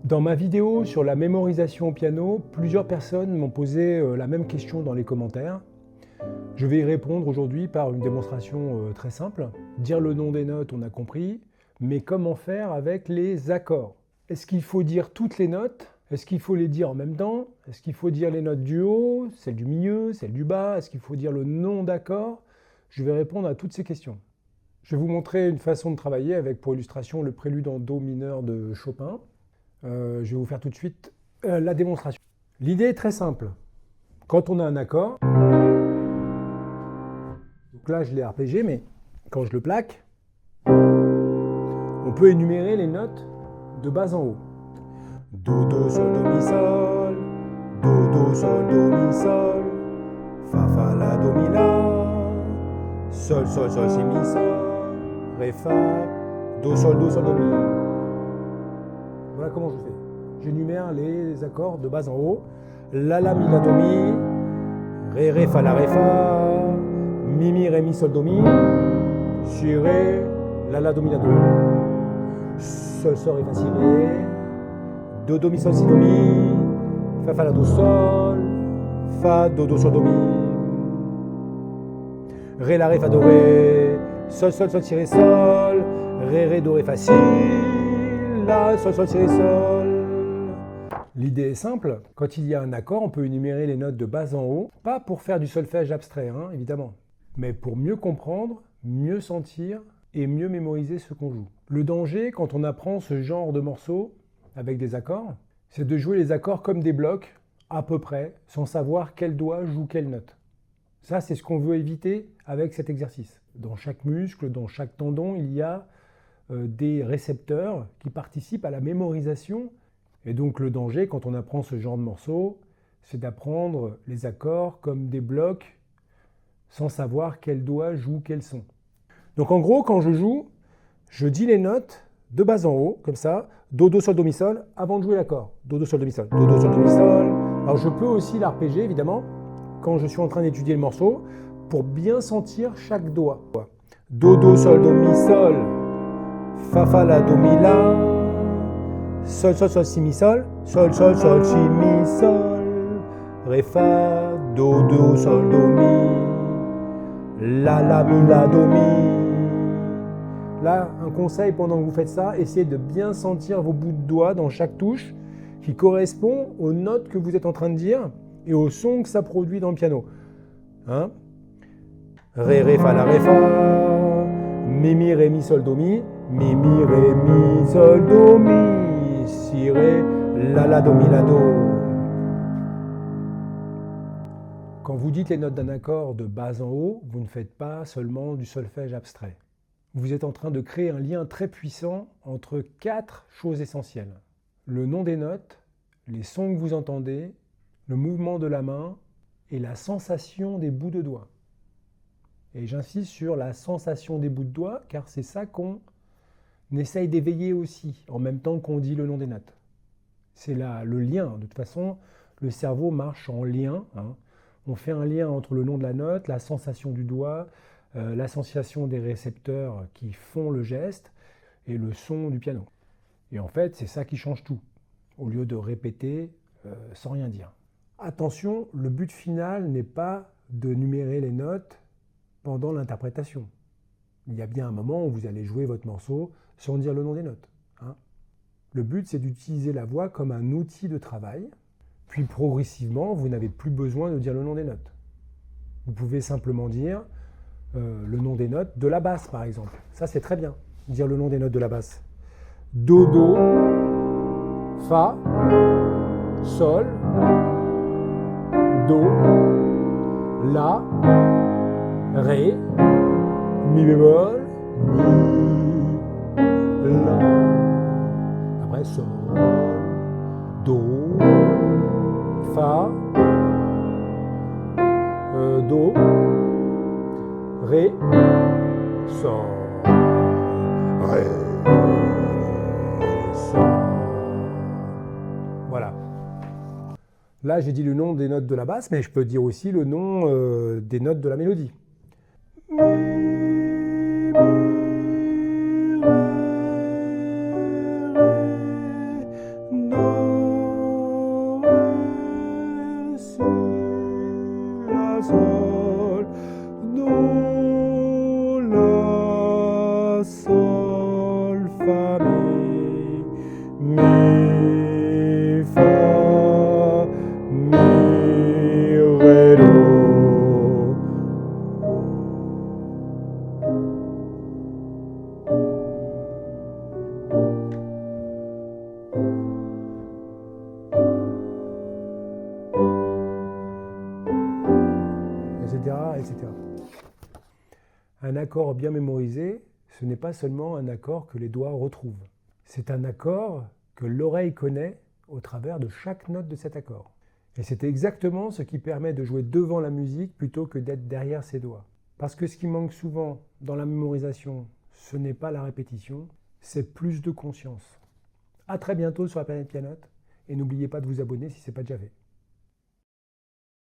Dans ma vidéo sur la mémorisation au piano, plusieurs personnes m'ont posé la même question dans les commentaires. Je vais y répondre aujourd'hui par une démonstration très simple. Dire le nom des notes, on a compris, mais comment faire avec les accords? Est-ce qu'il faut dire toutes les notes? Est-ce qu'il faut les dire en même temps? Est-ce qu'il faut dire les notes du haut, celles du milieu, celles du bas? Est-ce qu'il faut dire le nom d'accord? Je vais répondre à toutes ces questions. Je vais vous montrer une façon de travailler avec pour illustration le prélude en Do mineur de Chopin. Je vais vous faire tout de suite la démonstration. L'idée est très simple. Quand on a un accord, donc là je l'ai arpégé, mais quand je le plaque, on peut énumérer les notes de bas en haut. Do, do, sol, do, mi, sol, do, do, sol, do, mi, sol, fa, fa, la, do, mi, la, sol, sol, sol, si, mi, sol, ré, fa, do, sol, do, mi. Voilà comment je fais. J'énumère les accords de bas en haut. La, la, mi, la, do, mi, ré, fa, la, ré, fa, mi, ré, mi, sol, do, mi, si, ré, la, do, mi, la, do. Sol, sol, ré, fa, si, ré, do, mi, sol, si, do, mi, fa, la, do, sol, fa, do, sol, do, mi, ré, la, ré, fa, do, ré, sol, sol, si, ré, sol, ré, do, ré, fa, si, la, sol, si, ré, sol. L'idée est simple, quand il y a un accord, on peut énumérer les notes de bas en haut, pas pour faire du solfège abstrait, évidemment, mais pour mieux comprendre, mieux sentir et mieux mémoriser ce qu'on joue. Le danger, quand on apprend ce genre de morceaux avec des accords, c'est de jouer les accords comme des blocs, à peu près, sans savoir quel doigt joue quelle note. Ça, c'est ce qu'on veut éviter avec cet exercice. Dans chaque muscle, dans chaque tendon, il y a des récepteurs qui participent à la mémorisation. Et donc le danger, quand on apprend ce genre de morceaux, c'est d'apprendre les accords comme des blocs sans savoir quel doigt joue quel son. Donc en gros, quand je joue, je dis les notes de bas en haut, comme ça, do, do, sol, do, mi, sol, avant de jouer l'accord. Do, do, sol, do, mi, sol, do, do, sol, do, mi, sol. Alors je peux aussi l'arpéger, évidemment, quand je suis en train d'étudier le morceau, pour bien sentir chaque doigt. Do, do, sol, do, mi, sol, fa, fa, la, do, mi, la, sol, sol, sol, si, mi, sol, sol, sol, sol, si, mi, sol, ré, fa, do, do, sol, do, mi, la, mi, la, do, mi. Là, un conseil pendant que vous faites ça, essayez de bien sentir vos bouts de doigts dans chaque touche qui correspond aux notes que vous êtes en train de dire et au son que ça produit dans le piano. Ré, fa, la, ré, fa, mi, ré, mi, sol, do, mi, ré, mi, sol, do, mi, si, ré, la, do, mi, la, do. Quand vous dites les notes d'un accord de bas en haut, vous ne faites pas seulement du solfège abstrait. Vous êtes en train de créer un lien très puissant entre 4 choses essentielles. Le nom des notes, les sons que vous entendez, le mouvement de la main et la sensation des bouts de doigts. Et j'insiste sur la sensation des bouts de doigts, car c'est ça qu'on essaye d'éveiller aussi, en même temps qu'on dit le nom des notes. C'est là le lien. De toute façon, le cerveau marche en lien. On fait un lien entre le nom de la note, la sensation du doigt, la sensation des récepteurs qui font le geste et le son du piano. Et en fait, c'est ça qui change tout, au lieu de répéter sans rien dire. Attention, le but final n'est pas de numérer les notes pendant l'interprétation. Il y a bien un moment où vous allez jouer votre morceau sans dire le nom des notes. Le but, c'est d'utiliser la voix comme un outil de travail, puis progressivement, vous n'avez plus besoin de dire le nom des notes. Vous pouvez simplement dire le nom des notes de la basse, par exemple. Ça, c'est très bien, dire le nom des notes de la basse. Do, do, fa, sol, do, la, ré, mi bémol, mi, la. Après, sol, do, fa, do, ré, sol, ré, sol. Voilà. Là, j'ai dit le nom des notes de la basse, mais je peux dire aussi le nom des notes de la mélodie. Do, fa, mi, fa, mi, ré, do. Etc., etc. Un accord bien mémorisé, ce n'est pas seulement un accord que les doigts retrouvent. C'est un accord que l'oreille connaît au travers de chaque note de cet accord. Et c'est exactement ce qui permet de jouer devant la musique plutôt que d'être derrière ses doigts. Parce que ce qui manque souvent dans la mémorisation, ce n'est pas la répétition, c'est plus de conscience. À très bientôt sur la planète Pianote et n'oubliez pas de vous abonner si ce n'est pas déjà fait.